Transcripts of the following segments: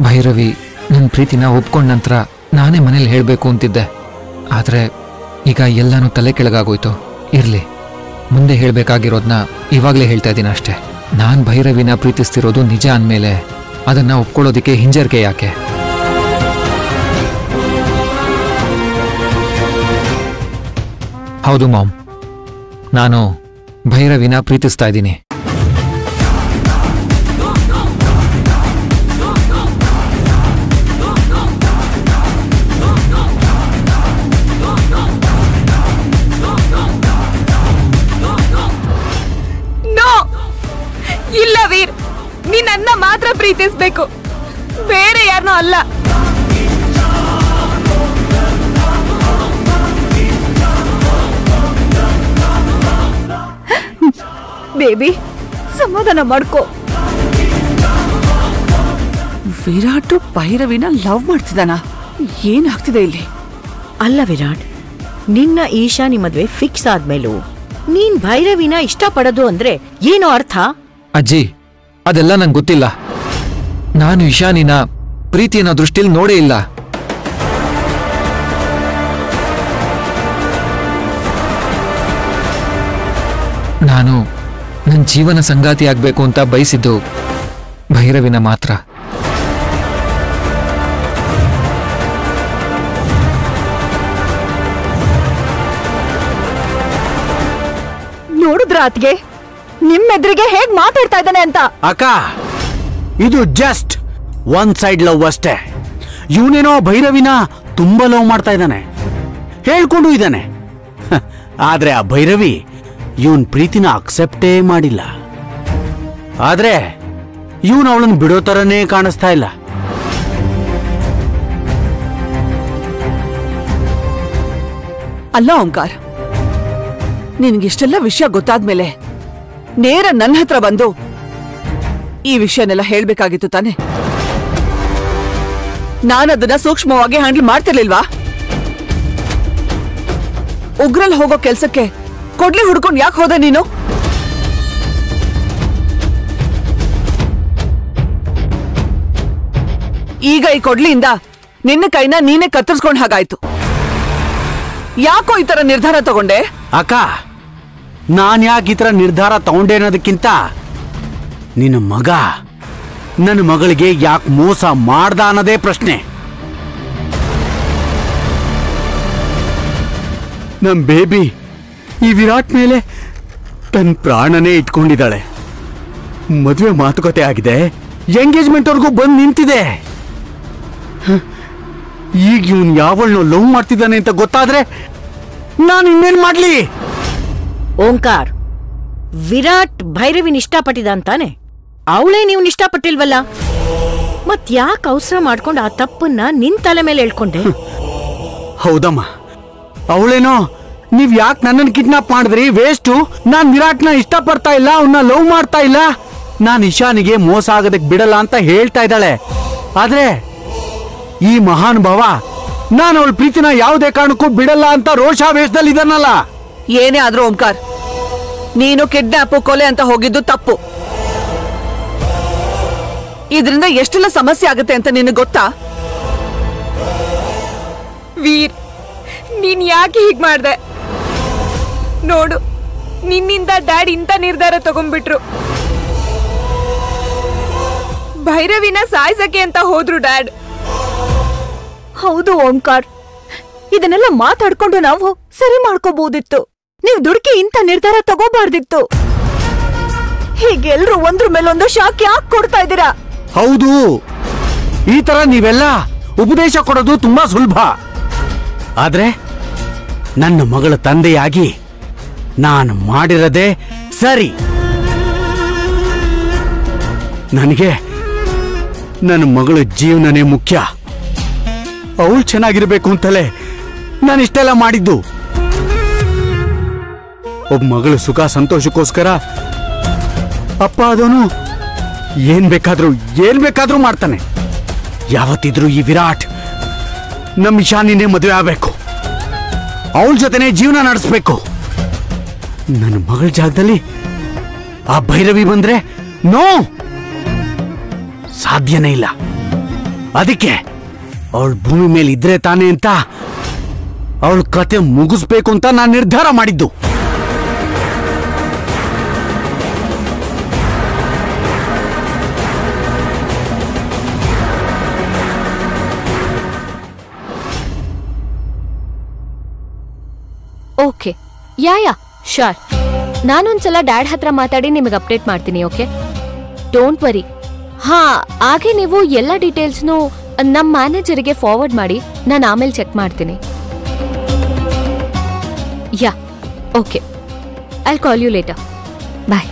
ಭೈರವಿ ನನ್ನ ಪ್ರೀತಿನ ಒಪ್ಕೊಂಡ ನಂತರ ನಾನೇ ಮನೇಲಿ ಹೇಳಬೇಕು ಅಂತಿದ್ದೆ. ಆದರೆ ಈಗ ಎಲ್ಲನೂ ತಲೆ ಕೆಳಗಾಗೋಯ್ತು. ಇರಲಿ, ಮುಂದೆ ಹೇಳಬೇಕಾಗಿರೋದನ್ನ ಇವಾಗಲೇ ಹೇಳ್ತಾ ಇದ್ದೀನಿ ಅಷ್ಟೇ. ನಾನು ಭೈರವಿನ ಪ್ರೀತಿಸ್ತಿರೋದು ನಿಜ ಅಂದಮೇಲೆ ಅದನ್ನು ಒಪ್ಕೊಳ್ಳೋದಕ್ಕೆ ಹಿಂಜರಿಕೆ ಯಾಕೆ? ಹೌದು ಮಾಮ್, ನಾನು ಭೈರವಿನ ಪ್ರೀತಿಸ್ತಾ ಇದ್ದೀನಿ. ಇಲ್ಲ ವೀರ್, ನೀನ್ ನನ್ನ ಮಾತ್ರ ಪ್ರೀತಿಸ್ಬೇಕು, ಬೇರೆ ಯಾರನ್ನೂ ಅಲ್ಲ. ಬೇಬಿ, ಸಮಾಧಾನ ಮಾಡ್ಕೋ. ವಿರಾಟ್ ಭೈರವಿನ ಲವ್ ಮಾಡ್ತಿದ್ದಾನ? ಏನಾಗ್ತಿದೆ ಇಲ್ಲಿ? ಅಲ್ಲ ವಿರಾಟ್, ನಿನ್ನ ಈಶಾನಿ ಮದ್ವೆ ಫಿಕ್ಸ್ ಆದ್ಮೇಲೂ ನೀನ್ ಭೈರವಿನ ಇಷ್ಟಪಡೋದು ಅಂದ್ರೆ ಏನೋ ಅರ್ಥ? ಅಜ್ಜಿ, ಅದೆಲ್ಲ ನಂಗೆ ಗೊತ್ತಿಲ್ಲ. ನಾನು ಇಶಾನಿನ ಪ್ರೀತಿಯನ್ನ ದೃಷ್ಟಿಲಿ ನೋಡೇ ಇಲ್ಲ. ನಾನು ನನ್ನ ಜೀವನ ಸಂಗಾತಿ ಆಗ್ಬೇಕು ಅಂತ ಬಯಸಿದ್ದು ಭೈರವಿನ ಮಾತ್ರ. ನೋಡಿದ್ರ ಅತ್ಗೆ, ನಿಮ್ಮೆದ್ರಿಗೆ ಹೇಗ್ ಮಾತಾಡ್ತಾ ಇದ್ದಾನೆ ಅಂತ? ಅಕ್ಕ, ಇದು ಜಸ್ಟ್ ಒನ್ ಸೈಡ್ ಲವ್ ಅಷ್ಟೇ. ಇವನೇನೋ ಭೈರವಿನ ತುಂಬಾ ಲವ್ ಮಾಡ್ತಾ ಇದ್ದಾನೆ, ಹೇಳ್ಕೊಂಡು ಇದ್ದಾನೆ. ಆದ್ರೆ ಆ ಭೈರವಿ ಇವನ್ ಪ್ರೀತಿನ ಅಕ್ಸೆಪ್ಟೇ ಮಾಡಿಲ್ಲ. ಆದ್ರೆ ಇವನು ಅವಳನ್ನು ಬಿಡೋ ತರನೇ ಕಾಣಿಸ್ತಾ ಇಲ್ಲ. ಅಲ್ಲ ಓಂಕಾರ್, ನಿನ್ಗಿಷ್ಟೆಲ್ಲ ವಿಷಯ ಗೊತ್ತಾದ್ಮೇಲೆ ನೇರ ನನ್ನ ಹತ್ರ ಬಂದು ಈ ವಿಷಯನೆಲ್ಲ ಹೇಳ್ಬೇಕಾಗಿತ್ತು ತಾನೆ? ನಾನದನ್ನ ಸೂಕ್ಷ್ಮವಾಗಿ ಹ್ಯಾಂಡಲ್ ಮಾಡ್ತಿರ್ಲಿಲ್ವಾ? ಉಗ್ರಲ್ ಹೋಗೋ ಕೆಲ್ಸಕ್ಕೆ ಕೊಡ್ಲಿ ಹುಡ್ಕೊಂಡು ಯಾಕೆ ಹೋದ ನೀನು? ಈಗ ಈ ಕೊಡ್ಲಿಯಿಂದ ನಿನ್ನ ಕೈನ ನೀನೇ ಕತ್ತರಿಸ್ಕೊಂಡ್ ಹಾಗಾಯ್ತು. ಯಾಕೋ ಈ ತರ ನಿರ್ಧಾರ ತಗೊಂಡೆ? ಅಕ್ಕ, ನಾನ್ ಯಾಕೆ ಈ ತರ ನಿರ್ಧಾರ ತಗೊಂಡೆ ಅನ್ನೋದಕ್ಕಿಂತ ನಿನ್ನ ಮಗ ನನ್ನ ಮಗಳಿಗೆ ಯಾಕೆ ಮೋಸ ಮಾಡ್ದ ಅನ್ನೋದೇ ಪ್ರಶ್ನೆ. ನಮ್ ಬೇಬಿ ಈ ವಿರಾಟ್ ಮೇಲೆ ತನ್ನ ಪ್ರಾಣನೇ ಇಟ್ಕೊಂಡಿದ್ದಾಳೆ. ಮದುವೆ ಮಾತುಕತೆ ಆಗಿದೆ, ಎಂಗೇಜ್ಮೆಂಟ್ ವರ್ಗೂ ಬಂದು ನಿಂತಿದೆ. ಈಗ ಇವನ್ ಯಾವಳನ್ನೋ ಲವ್ ಮಾಡ್ತಿದ್ದಾನೆ ಅಂತ ಗೊತ್ತಾದ್ರೆ ನಾನು ಇನ್ನೇನ್ ಮಾಡ್ಲಿ? ಓಂಕಾರ್, ವಿರಾಟ್ ಭೈರವಿನ ಇಷ್ಟಪಟ್ಟಿದ ಅಂತಾನೆ? ಅವಳೇ ನೀವು ಇಷ್ಟಪಟ್ಟಿಲ್ವಲ್ಲ? ಮತ್ ಯಾಕೆ ಅವಸರ ಮಾಡ್ಕೊಂಡು ಆ ತಪ್ಪನ್ನ ನಿನ್ ತಲೆ ಮೇಲೆ ಹೇಳ್ಕೊಂಡೆ? ಹೌದಮ್ಮ, ಅವಳೇನೋ ನೀವ್ ಯಾಕೆ ನನ್ನನ್ನು ಕಿಡ್ನಾಪ್ ಮಾಡಿದ್ರಿ, ವೇಸ್ಟು, ನಾನ್ ವಿರಾಟ್ನ ಇಷ್ಟಪಡ್ತಾ ಇಲ್ಲ, ಅವನ್ನ ಲವ್ ಮಾಡ್ತಾ ಇಲ್ಲ, ನಾನ್ ಇಶಾನಿಗೆ ಮೋಸ ಆಗೋದಕ್ಕೆ ಬಿಡಲ್ಲ ಅಂತ ಹೇಳ್ತಾ ಇದ್ದಾಳೆ. ಆದ್ರೆ ಈ ಮಹಾನ್ ಭಾವ ನಾನು ಅವಳ ಪ್ರೀತಿನ ಯಾವುದೇ ಕಾರಣಕ್ಕೂ ಬಿಡಲ್ಲ ಅಂತ ರೋಷಾವೇಶದಲ್ಲಿ ಇದನ್ನಲ್ಲ. ಏನೇ ಆದ್ರೂ ಓಂಕಾರ್, ನೀನು ಕಿಡ್ನಾಪ್ ಕೊಲೆ ಅಂತ ಹೋಗಿದ್ದು ತಪ್ಪು. ಇದರಿಂದ ಎಷ್ಟೆಲ್ಲ ಸಮಸ್ಯೆ ಆಗುತ್ತೆ ಅಂತ ನಿನಗೆ ಗೊತ್ತಾ? ವೀರ್, ನೀನ್ ಯಾಕೆ ಹೀಗ್ ಮಾಡ್ದೆ? ನೋಡು, ನಿನ್ನಿಂದ ಡ್ಯಾಡ್ ಇಂಥ ನಿರ್ಧಾರ ತಗೊಂಡ್ಬಿಟ್ರು. ಭೈರವಿನ ಸಾಯ್ಸಕ್ಕೆ ಅಂತ ಹೋದ್ರು ಡ್ಯಾಡ್. ಹೌದು ಓಂಕಾರ್, ಇದನ್ನೆಲ್ಲ ಮಾತಾಡ್ಕೊಂಡು ನಾವು ಸರಿ ಮಾಡ್ಕೋಬಹುದಿತ್ತು. ನೀವು ದುಡುಕಿ ಇಂಥ ನಿರ್ಧಾರ ತಗೋಬಾರ್ದಿತ್ತು. ಹೀಗೆಲ್ರು ಒಂದ್ರ ಮೇಲೊಂದು ಶಾಕ್ ಯಾಕೆ ಕೊಡ್ತಾ ಇದ್ದೀರಾ? ಹೌದು, ಈ ತರ ನೀವೆಲ್ಲ ಉಪದೇಶ ಕೊಡೋದು ತುಂಬಾ ಸುಲಭ. ಆದ್ರೆ ನನ್ನ ಮಗಳ ತಂದೆಯಾಗಿ ನಾನು ಮಾಡಿರದೆ ಸರಿ. ನನಗೆ ನನ್ನ ಮಗಳ ಜೀವನನೇ ಮುಖ್ಯ. ಅವಳು ಚೆನ್ನಾಗಿರ್ಬೇಕು ಅಂತಲೇ ನಾನು ಇಷ್ಟೆಲ್ಲ ಮಾಡಿದ್ದು. ಒಬ್ಬ ಮಗಳ ಸುಖ ಸಂತೋಷಕ್ಕೋಸ್ಕರ ಅಪ್ಪ ಅದವನು ಏನ್ ಬೇಕಾದ್ರೂ ಮಾಡ್ತಾನೆ. ಯಾವತ್ತಿದ್ರೂ ಈ ವಿರಾಟ್ ನಮ್ಮ ಇಶಾನಿನೇ ಮದುವೆ ಆಗ್ಬೇಕು, ಅವಳ ಜೊತೆನೆ ಜೀವನ ನಡೆಸ್ಬೇಕು. ನನ್ನ ಮಗಳ ಜಾಗದಲ್ಲಿ ಆ ಭೈರವಿ ಬಂದ್ರೆ ನೋ, ಸಾಧ್ಯನೇ ಇಲ್ಲ. ಅದಕ್ಕೆ ಅವಳ ಭೂಮಿ ಮೇಲೆ ಇದ್ರೆ ತಾನೆ ಅಂತ ಅವಳ ಕತೆ ಮುಗಿಸ್ಬೇಕು ಅಂತ ನಾನು ನಿರ್ಧಾರ ಮಾಡಿದ್ದು. Okay, yeah sure. ನಾನೊಂದ್ಸಲ ಡ್ಯಾಡ್ ಹತ್ರ ಮಾತಾಡಿ ನಿಮಗೆ ಅಪ್ಡೇಟ್ ಮಾಡ್ತೀನಿ. Okay, don't worry. ಹಾ, ಹಾಗೆ ನೀವು ಎಲ್ಲ ಡೀಟೇಲ್ಸ್ನು ನಮ್ಮ ಮ್ಯಾನೇಜರಿಗೆ ಫಾರ್ವರ್ಡ್ ಮಾಡಿ, ನಾನು ಆಮೇಲೆ ಚೆಕ್ ಮಾಡ್ತೀನಿ. Yeah, okay, I call you later. Bye.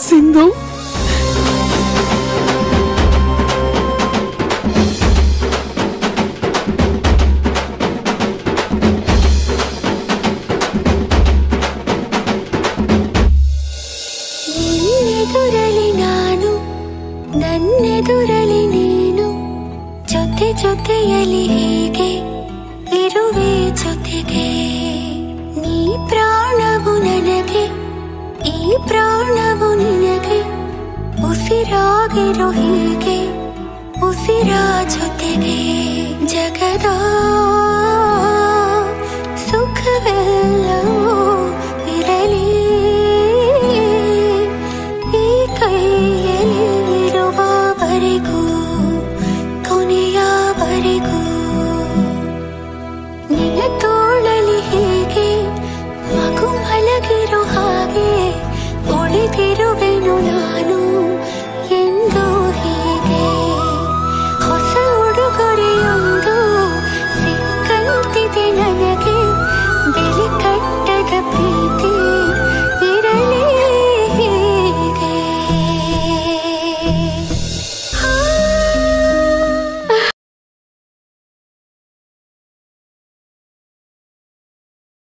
Sindhu, ನನ್ನೆದುರಲಿ ನೀನು, ಜೊತೆ ಜೊತೆಯಲಿ ಹೇಗೆ ಇರುವೆ ಜೊತೆಗೆ. ನೀ ಪ್ರಾಣವು ನನಗೆ, ಈ ಪ್ರಾಣವು ನಿನಗೆ, ಉಸಿರಾಗಿರೋ ಹೀಗೆ ಉಸಿರ ಜೊತೆಗೆ. ಜಗದ